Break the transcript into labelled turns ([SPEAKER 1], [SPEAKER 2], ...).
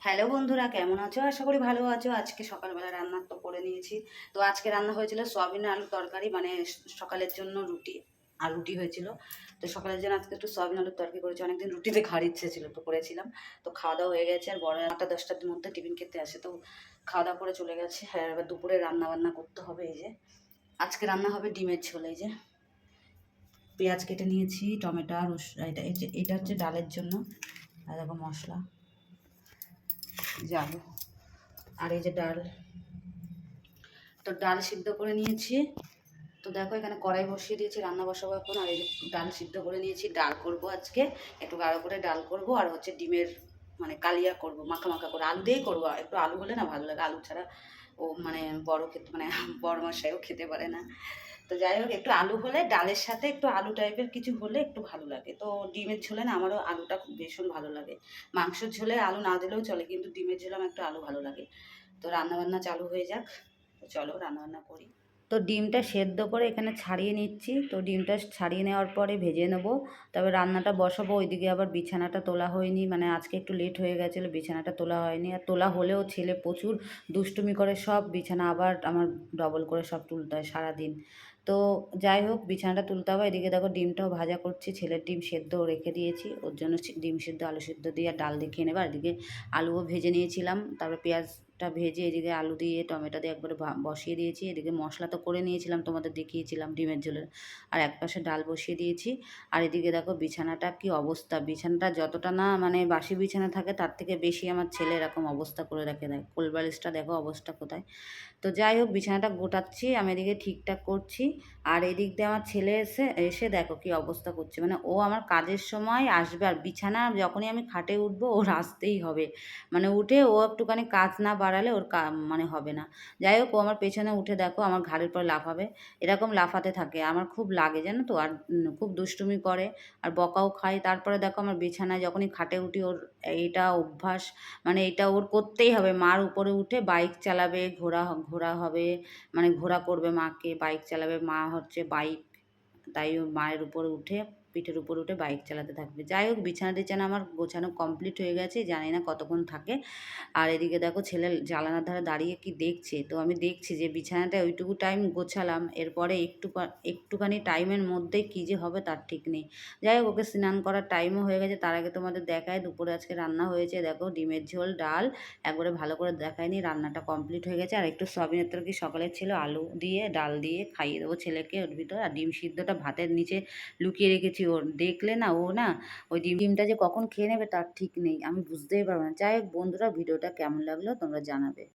[SPEAKER 1] Hello বন্ধুরা, কেমন আছো? আশা করি ভালো আছো। আজকে সকালবেলা রান্না তো করে নিয়েছি। তো আজকে রান্না হয়েছিল সয়াবিন আলুর তরকারি, মানে সকালের জন্য রুটি আর রুটি হয়েছিল। তো সকালের জন্য আজকে একটু সয়াবিন আলুর তরকারি করেছি। অনেকদিন রুটিতে খাওয়ার ইচ্ছে ছিল, তো করেছিলাম। তো খাওয়া দাওয়া হয়ে গেছে, আর বড় 8টা-10টার মধ্যে টিফিন খেতে আসে, তো খাওয়া দাওয়া করে চলে গেছে। হ্যাঁ, এবার দুপুরে রান্না বান্না করতে হবে। এই যে আজকে রান্না হবে ডিমের ঝোল। এই যে পেঁয়াজ কেটে নিয়েছি, টমেটো আর এটা হচ্ছে ডালের জন্য। আর দেখো মশলা, আলু, আর এই যে ডাল। তো ডাল সিদ্ধ করে নিয়েছি। তো দেখো এখানে কড়াই বসিয়ে দিয়েছি, রান্না বসাবো এখন। আর এই যে ডাল সিদ্ধ করে নিয়েছি, ডাল করব আজকে। একটু গাঢ় করে ডাল করব, আর হচ্ছে ডিমের মানে কালিয়া করব, মাখা মাখা করে। আলু দিয়েই করবো, একটু আলু হলে না ভালো লাগে। আলু ছাড়া ও মানে বড় খেতে মানে বড় মশাইও খেতে পারে না। তো যাই হোক, একটু আলু হলে, ডালের সাথে একটু আলু টাইপের কিছু হলে একটু ভালো লাগে। তো ডিমের ঝোলে না আমারও আলুটা খুব ভীষণ ভালো লাগে। মাংসের ঝোলে আলু না দিলেও চলে, কিন্তু ডিমের ঝোলে আমার একটু আলু ভালো লাগে। তো রান্নাবান্না চালু হয়ে যাক। তো চলো রান্নাবান্না করি। তো ডিমটা সেদ্ধ করে এখানে ছাড়িয়ে নিচ্ছি। তো ডিমটা ছাড়িয়ে নেওয়ার পরে ভেজে নেব। তবে রান্নাটা বসাবো, ওইদিকে আবার বিছানাটা তোলা হয়নি, মানে আজকে একটু লেট হয়ে গেছিলো, বিছানাটা তোলা হয়নি। আর তোলা হলেও ছেলে প্রচুর দুষ্টুমি করে, সব বিছানা আবার আমার ডবল করে সব তুলতে হয় সারাদিন। তো যাই হোক, বিছানাটা তুলতে হবে। এদিকে দেখো ডিমটাও ভাজা করছি, ছেলের ডিম সেদ্ধ রেখে দিয়েছি, ওর জন্য ডিম সেদ্ধ আলু সেদ্ধ দিয়ে আর ডাল দেখিয়ে নেবে। আর এদিকে আলুও ভেজে নিয়েছিলাম, তারপরে পেঁয়াজটা ভেজে এদিকে আলু দিয়ে টমেটো দিয়ে একবারে বসিয়ে দিয়েছি। এদিকে মশলা তো করে নিয়েছিলাম, তোমাদের দেখিয়েছিলাম ডিমের ঝোলের। আর একপাশে ডাল বসিয়ে দিয়েছি। আর এদিকে দেখো বিছানাটা কি অবস্থা, বিছানাটা যতটা না মানে বাসি বিছানা থাকে, তার থেকে বেশি আমার ছেলে এরকম অবস্থা করে রাখে দেয়। কোলবালিশটা দেখো অবস্থা কোথায়। তো যাই হোক, বিছানাটা গোটাচ্ছি, আমি এদিকে ঠিকঠাক করছি। আর এদিক দিয়ে আমার ছেলে এসে এসে দেখো কি অবস্থা করছে, মানে ও আমার কাজের সময় আসবে, আর বিছানা যখনই আমি খাটে উঠবো ওর আসতেই হবে। মানে উঠে ও একটুখানি কাজ না বাড়ালে ওর মানে হবে না। যাই হোক, ও আমার পেছনে উঠে দেখো আমার ঘাড়ের পর লাফাবে, এরকম লাফাতে থাকে। আমার খুব লাগে জানো তো। আর খুব দুষ্টুমি করে, আর বকাও খায়। তারপরে দেখো আমার বিছানায় যখনই খাটে উঠি, ওর এইটা অভ্যাস, মানে এটা ওর করতেই হবে। মার উপরে উঠে বাইক চালাবে, ঘোড়া ঘোড়া হবে, মানে ঘোড়া করবে মাকে, বাইক চালাবে। মা হচ্ছে বাইক, তাই ও মায়ের উপরে উঠে, পিঠের উপর উঠে বাইক চালাতে থাকবে। যাই হোক, বিছানা টিছানা আমার গোছানো কমপ্লিট হয়ে গেছে, জানি না কতক্ষণ থাকে। আর এদিকে দেখো ছেলে জানালার ধারে দাঁড়িয়ে কি দেখছে। তো আমি দেখছি যে বিছানাটা ওইটুকু টাইম গোছালাম, এরপরে একটুখানি টাইমের মধ্যেই কী যে হবে তার ঠিক নেই। যাই হোক, ওকে স্নান করার টাইমও হয়ে গেছে। তার আগে তোমাদের দেখায় দুপুরে আজকে রান্না হয়েছে, দেখো ডিমের ঝোল, ডাল। একবারে ভালো করে দেখায়নি, রান্নাটা কমপ্লিট হয়ে গেছে। আর একটু সয়াবিনের তরকারি সকালের ছিল, আলু দিয়ে ডাল দিয়ে খাইয়ে দেবো ছেলেকে ওর ভিতরে। আর ডিম সিদ্ধটা ভাতের নিচে লুকিয়ে রেখেছি, ওর দেখলে না ও না ওই ডিমটা যে কখন খেয়ে নেবে তার ঠিক নেই, আমি বুঝতেই পারবো না। যাই হোক বন্ধুরা, ভিডিওটা কেমন লাগলো তোমরা জানাবে।